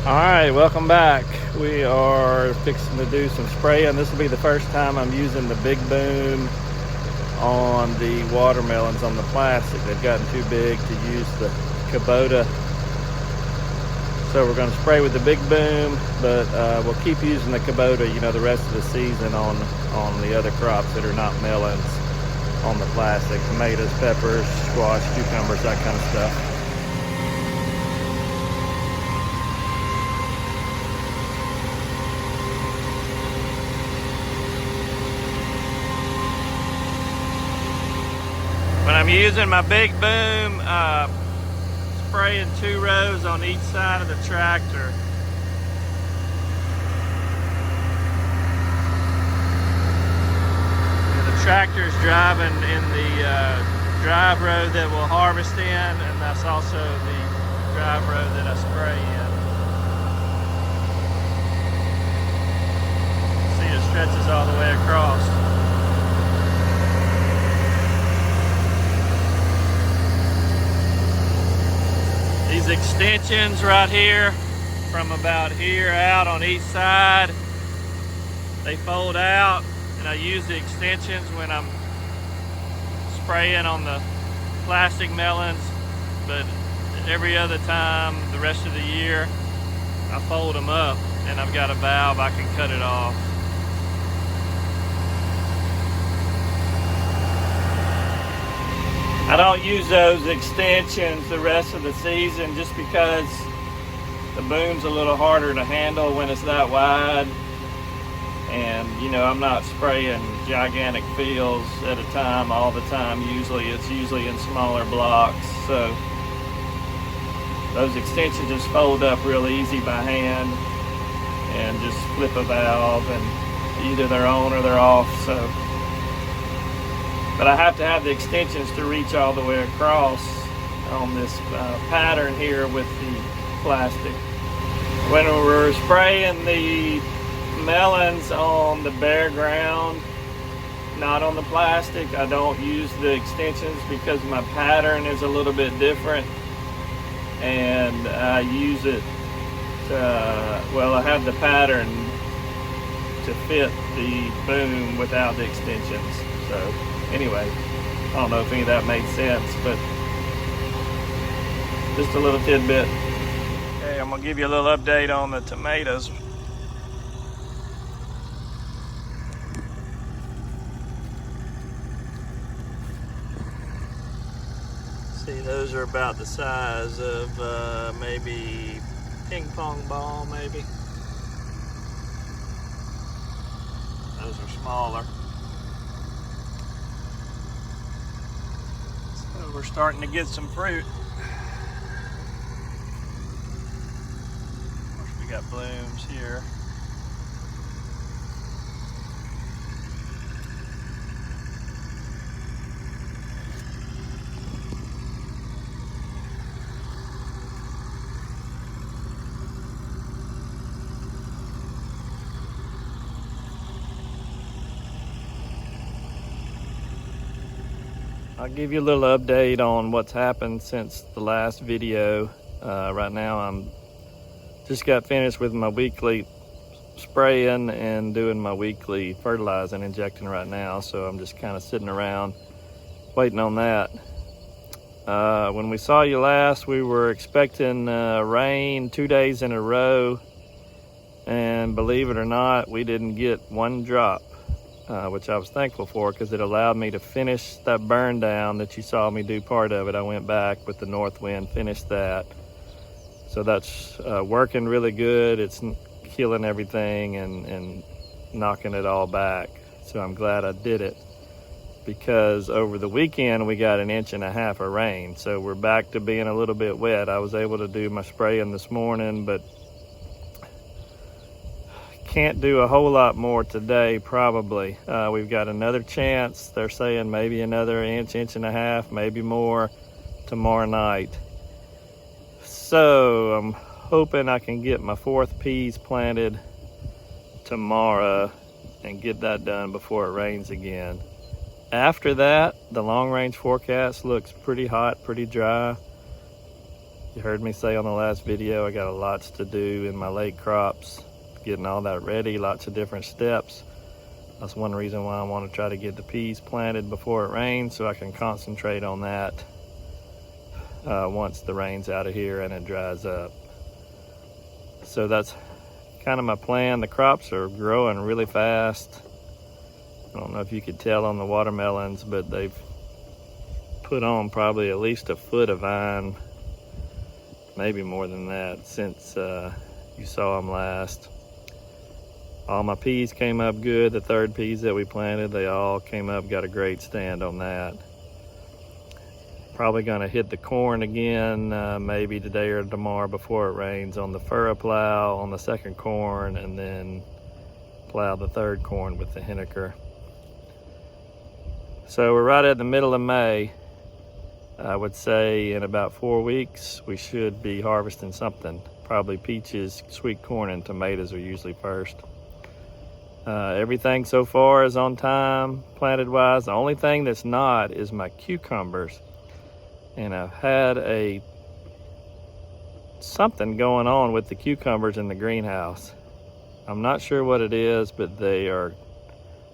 Alright, welcome back. We are fixing to do some spraying. This will be the first time I'm using the big boom on the watermelons on the plastic. They've gotten too big to use the Kubota. So we're going to spray with the big boom, but we'll keep using the Kubota, the rest of the season on the other crops that are not melons on the plastic. Tomatoes, peppers, squash, cucumbers, that kind of stuff. When I'm using my big boom, spraying 2 rows on each side of the tractor. The tractor's driving in the drive road that we'll harvest in, and that's also the drive road that I spray in. See, it stretches all the way across. These extensions right here, from about here out on each side, they fold out, and I use the extensions when I'm spraying on the plastic melons, but every other time, the rest of the year, I fold them up, and I've got a valve, I can cut it off. I don't use those extensions the rest of the season just because the boom's a little harder to handle when it's that wide. And I'm not spraying gigantic fields at a time all the time. It's usually in smaller blocks. So those extensions just fold up real easy by hand and just flip a valve, and either they're on or they're off. But I have to have the extensions to reach all the way across on this pattern here with the plastic. When we're spraying the melons on the bare ground, not on the plastic, I don't use the extensions because my pattern is a little bit different, and I use it to, I have the pattern to fit the boom without the extensions. So anyway, I don't know if any of that made sense, but just a little tidbit. Okay, I'm gonna give you a little update on the tomatoes. See, those are about the size of maybe ping pong ball, maybe. Those are smaller. We're starting to get some fruit. Of course, we got blooms here. I'll give you a little update on what's happened since the last video. Right now I'm just got finished with my weekly spraying and doing my weekly fertilizing, injecting right now, so I'm just kind of sitting around waiting on that. When we saw you last, we were expecting rain 2 days in a row, and believe it or not, we didn't get one drop. Which I was thankful for because it allowed me to finish that burn down that you saw me do part of it. I went back with the north wind, finished that. So that's working really good. It's killing everything and knocking it all back. So I'm glad I did it, because over the weekend we got 1.5 inches of rain. So we're back to being a little bit wet. I was able to do my spraying this morning, but can't do a whole lot more today probably. We've got another chance. They're saying maybe another 1.5 inches, maybe more tomorrow night. So I'm hoping I can get my 4th peas planted tomorrow and get that done before it rains again. After that, the long range forecast looks pretty hot, pretty dry. You heard me say on the last video, I got lots to do in my late crops, getting all that ready, lots of different steps. That's one reason why I want to try to get the peas planted before it rains, so I can concentrate on that once the rain's out of here and it dries up. So that's kind of my plan. The crops are growing really fast. I don't know if you could tell on the watermelons, but they've put on probably at least a foot of vine, maybe more than that, since you saw them last. All my peas came up good. The third peas that we planted, they all came up, got a great stand on that. Probably gonna hit the corn again, maybe today or tomorrow before it rains, on the furrow plow on the second corn, and then plow the third corn with the Henniker. So we're right at the middle of May. I would say in about 4 weeks, we should be harvesting something. Probably peaches, sweet corn, and tomatoes are usually first. Everything so far is on time, planted wise. The only thing that's not is my cucumbers. And I've had something going on with the cucumbers in the greenhouse. I'm not sure what it is, but they are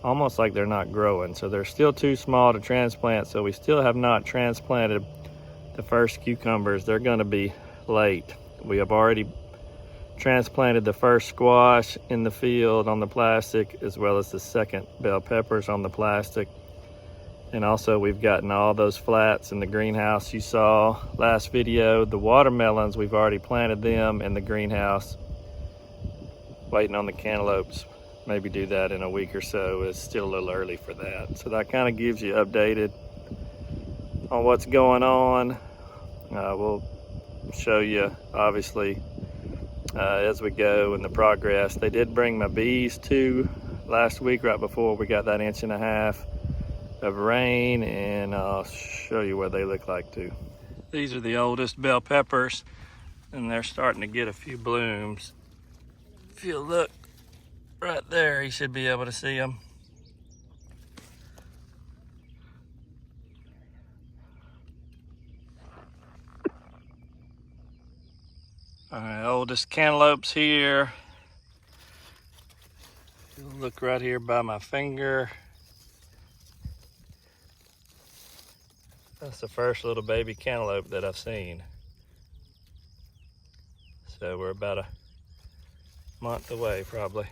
almost like they're not growing. So they're still too small to transplant. So we still have not transplanted the first cucumbers. They're gonna be late. We have already transplanted the first squash in the field on the plastic, as well as the second bell peppers on the plastic. And also we've gotten all those flats in the greenhouse you saw last video. The watermelons, we've already planted them in the greenhouse. Waiting on the cantaloupes. Maybe do that in a week or so. It's still a little early for that. So that kind of gives you updated on what's going on. We'll show you obviously as we go and the progress. They did bring my bees too last week, right before we got that 1.5 inches of rain, and I'll show you what they look like too. These are the oldest bell peppers, and they're starting to get a few blooms. If you look right there, you should be able to see them. All right, oldest cantaloupes here. Look right here by my finger. That's the first little baby cantaloupe that I've seen. So we're about a month away, probably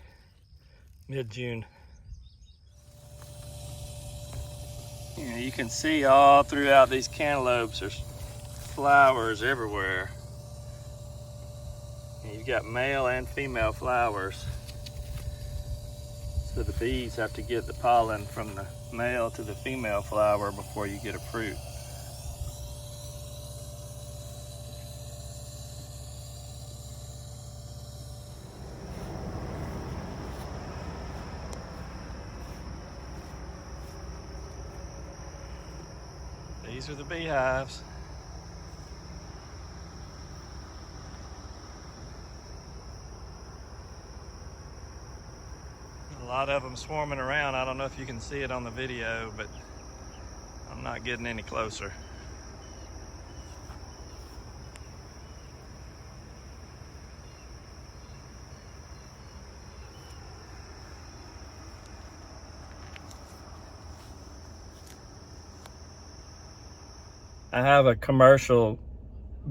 mid-June. You can see all throughout these cantaloupes, there's flowers everywhere. And you've got male and female flowers. So the bees have to get the pollen from the male to the female flower before you get a fruit. These are the beehives. A lot of them swarming around. I don't know if you can see it on the video, but I'm not getting any closer. I have a commercial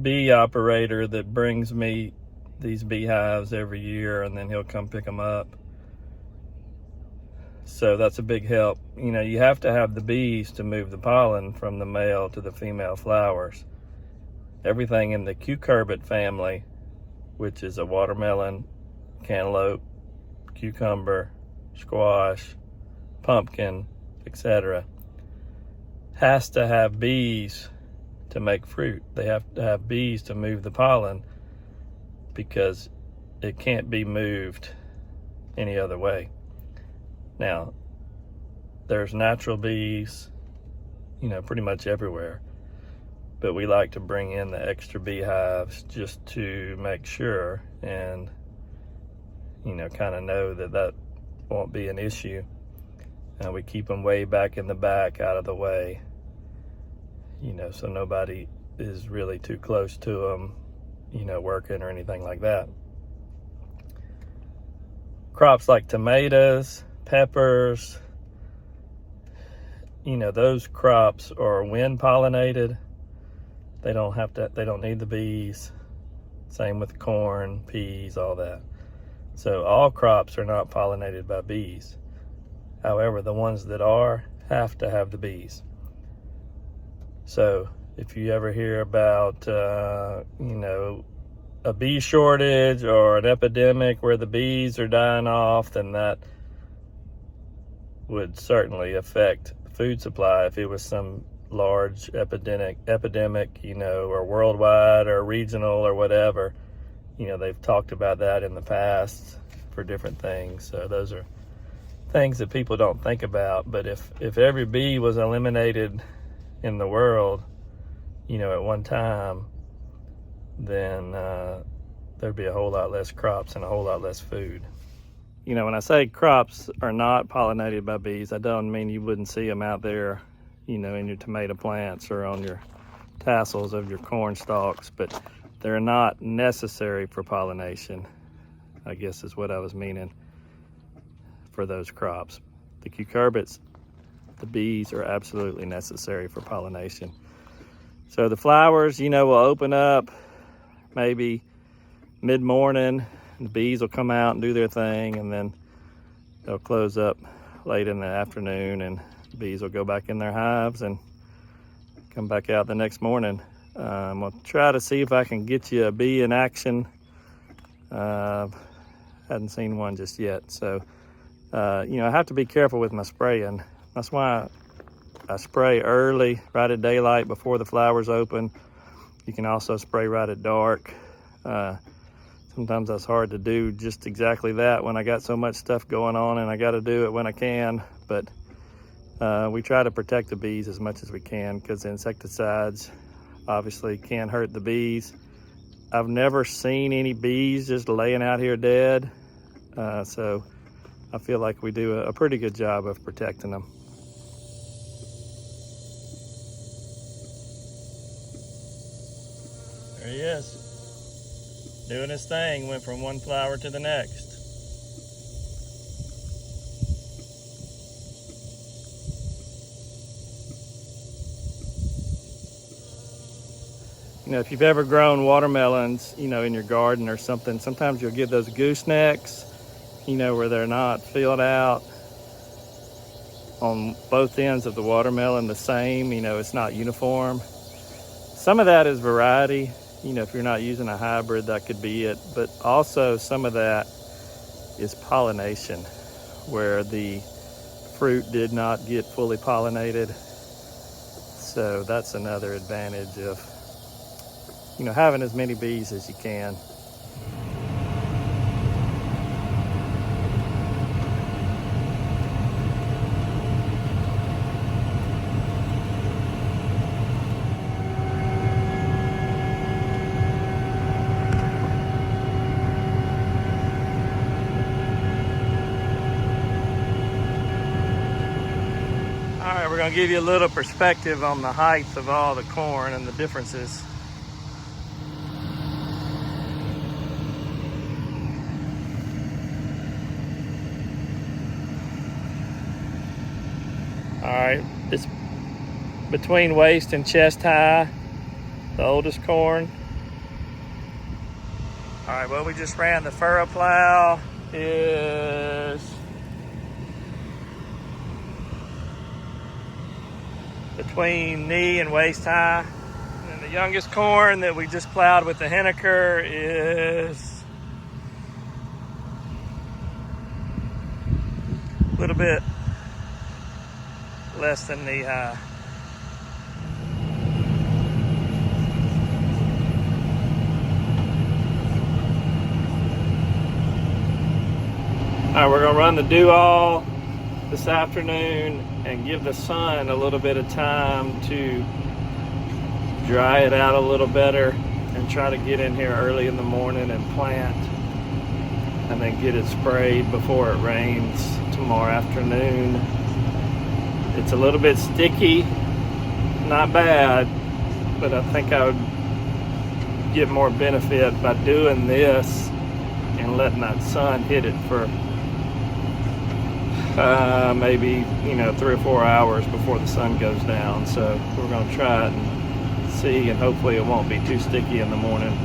bee operator that brings me these beehives every year, and then he'll come pick them up. So that's a big help. You know, you have to have the bees to move the pollen from the male to the female flowers. Everything in the cucurbit family, which is a watermelon, cantaloupe, cucumber, squash, pumpkin, etc., has to have bees to make fruit. They have to have bees to move the pollen, because it can't be moved any other way. Now, there's natural bees, you know, pretty much everywhere, but we like to bring in the extra beehives just to make sure, and, you know, kind of know that that won't be an issue. And we keep them way back in the back, out of the way, you know, so nobody is really too close to them, you know, working or anything like that. Crops like tomatoes, peppers, you know, those crops are wind pollinated. They don't need the bees. Same with corn, peas, all that. So all crops are not pollinated by bees. However, the ones that are have to have the bees. So if you ever hear about, you know, a bee shortage or an epidemic where the bees are dying off, then that would certainly affect the food supply. If it was some large epidemic, you know, or worldwide or regional or whatever, you know, they've talked about that in the past for different things. So those are things that people don't think about. But if every bee was eliminated in the world, you know, at one time, then there'd be a whole lot less crops and a whole lot less food. You know, when I say crops are not pollinated by bees, I don't mean you wouldn't see them out there, you know, in your tomato plants or on your tassels of your corn stalks, but they're not necessary for pollination, I guess is what I was meaning for those crops. The cucurbits, the bees are absolutely necessary for pollination. So the flowers, you know, will open up maybe mid-morning. The bees will come out and do their thing, and then they'll close up late in the afternoon, and the bees will go back in their hives and come back out the next morning. I'll try to see if I can get you a bee in action. Hadn't seen one just yet. So, you know, I have to be careful with my spraying. That's why I spray early, right at daylight before the flowers open. You can also spray right at dark. Sometimes that's hard to do just exactly that when I got so much stuff going on, and I got to do it when I can. But we try to protect the bees as much as we can, because insecticides obviously can hurt the bees. I've never seen any bees just laying out here dead. So I feel like we do a pretty good job of protecting them. There he is, doing his thing. Went from one flower to the next. You know, if you've ever grown watermelons, you know, in your garden or something, sometimes you'll get those goosenecks, you know, where they're not filled out on both ends of the watermelon the same, you know, it's not uniform. Some of that is variety. You know, if you're not using a hybrid, that could be it. But also some of that is pollination, where the fruit did not get fully pollinated. So that's another advantage of, you know, having as many bees as you can. All right, we're gonna give you a little perspective on the height of all the corn and the differences. All right, it's between waist and chest high, the oldest corn. All right, well, we just ran the furrow plow is between knee and waist high. And then the youngest corn that we just plowed with the Henniker is a little bit less than knee high. All right, we're gonna run the do-all this afternoon and give the sun a little bit of time to dry it out a little better, and try to get in here early in the morning and plant, and then get it sprayed before it rains tomorrow afternoon. It's a little bit sticky, not bad, but I think I would get more benefit by doing this and letting that sun hit it for maybe 3 or 4 hours before the sun goes down. So we're going to try it and see, and hopefully it won't be too sticky in the morning.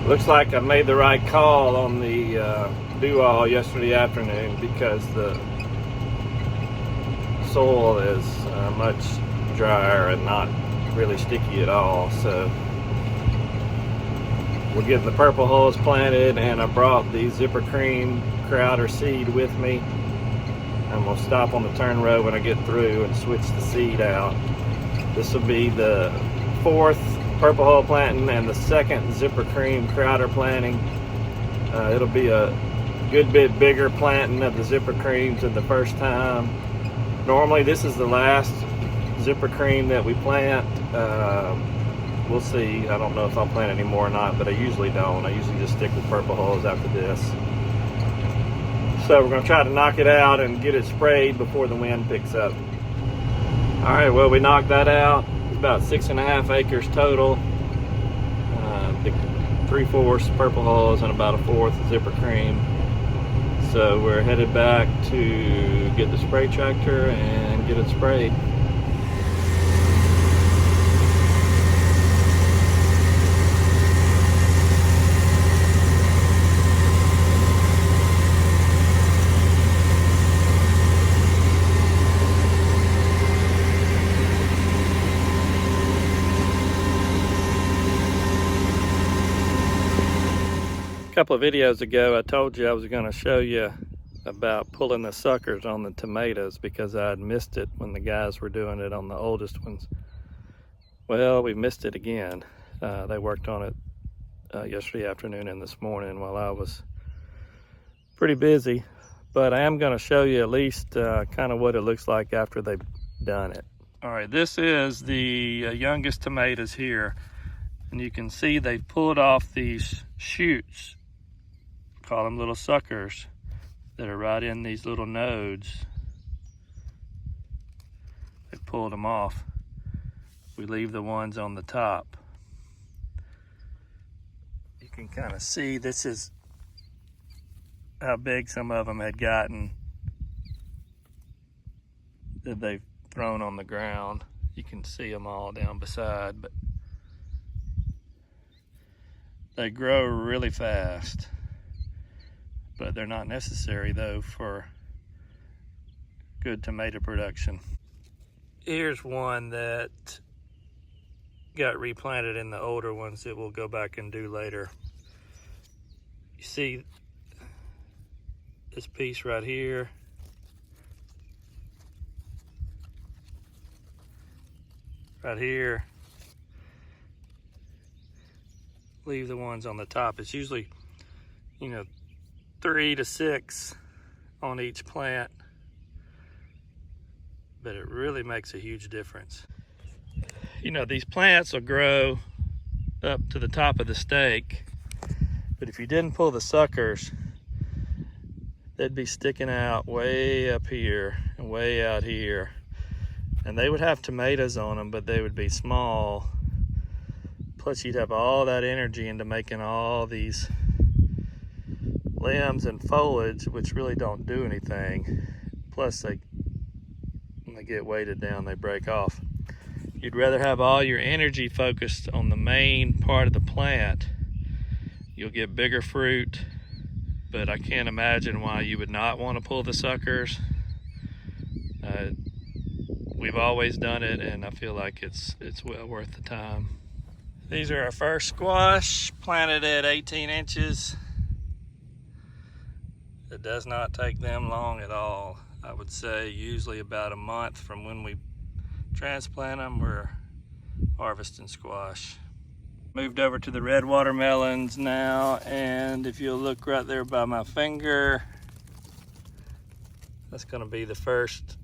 Looks like I made the right call on the do-all yesterday afternoon, because the soil is much drier and not really sticky at all. So we're getting the purple hulls planted, and I brought the Zipper Cream Crowder seed with me. I'm gonna stop on the turn row when I get through and switch the seed out. This will be the 4th purple hull planting and the 2nd Zipper Cream Crowder planting. It'll be a good bit bigger planting of the Zipper Creams than the first time. Normally this is the last Zipper Cream that we plant. We'll see. I don't know if I'll plant any more or not, but I usually don't. I usually just stick with purple hulls after this. So we're going to try to knock it out and get it sprayed before the wind picks up. All right, well, we knocked that out. It's about 6.5 acres total. 3/4 purple hulls and about 1/4 Zipper Cream. So we're headed back to get the spray tractor and get it sprayed. A couple of videos ago, I told you I was going to show you about pulling the suckers on the tomatoes, because I had missed it when the guys were doing it on the oldest ones. Well, we missed it again. They worked on it yesterday afternoon and this morning while I was pretty busy, but I am going to show you at least kind of what it looks like after they've done it. All right, this is the youngest tomatoes here, and you can see they've pulled off these shoots. Call them little suckers, that are right in these little nodes. They pulled them off. We leave the ones on the top. You can kind of see this is how big some of them had gotten that they've thrown on the ground. You can see them all down beside, but they grow really fast. But they're not necessary though for good tomato production. Here's one that got replanted in the older ones that we'll go back and do later. You see this piece right here. Right here. Leave the ones on the top. It's usually, 3 to 6 on each plant, but it really makes a huge difference. These plants will grow up to the top of the stake, but if you didn't pull the suckers, they'd be sticking out way up here and way out here, and they would have tomatoes on them, but they would be small. Plus you'd have all that energy into making all these limbs and foliage, which really don't do anything. Plus when they get weighted down, they break off. You'd rather have all your energy focused on the main part of the plant. You'll get bigger fruit, but I can't imagine why you would not want to pull the suckers. we've always done it, and I feel like it's well worth the time. These are our first squash, planted at 18 inches. It does not take them long at all. I would say usually about a month from when we transplant them, we're harvesting squash. Moved over to the red watermelons now, and if you'll look right there by my finger, that's gonna be the first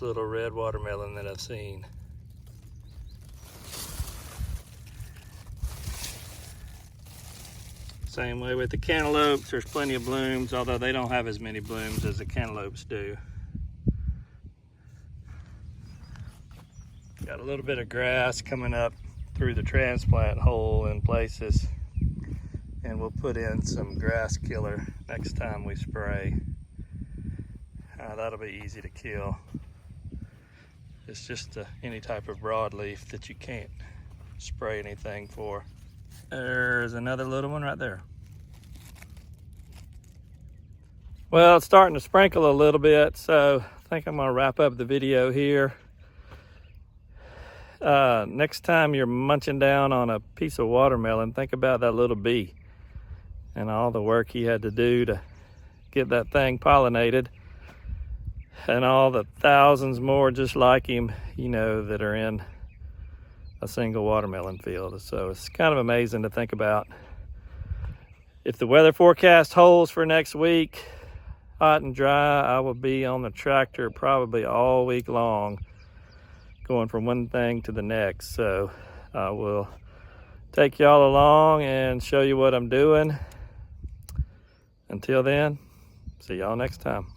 little red watermelon that I've seen. Same way with the cantaloupes, there's plenty of blooms, although they don't have as many blooms as the cantaloupes do. Got a little bit of grass coming up through the transplant hole in places, and we'll put in some grass killer next time we spray. That'll be easy to kill. It's just any type of broadleaf that you can't spray anything for. There's another little one right there. Well, it's starting to sprinkle a little bit, so I think I'm gonna wrap up the video here. Next time you're munching down on a piece of watermelon, think about that little bee and all the work he had to do to get that thing pollinated, and all the thousands more just like him, you know, that are in a single watermelon field. So it's kind of amazing to think about. If the weather forecast holds for next week, hot and dry, I will be on the tractor probably all week long, going from one thing to the next. So I will take y'all along and show you what I'm doing. Until then, see y'all next time.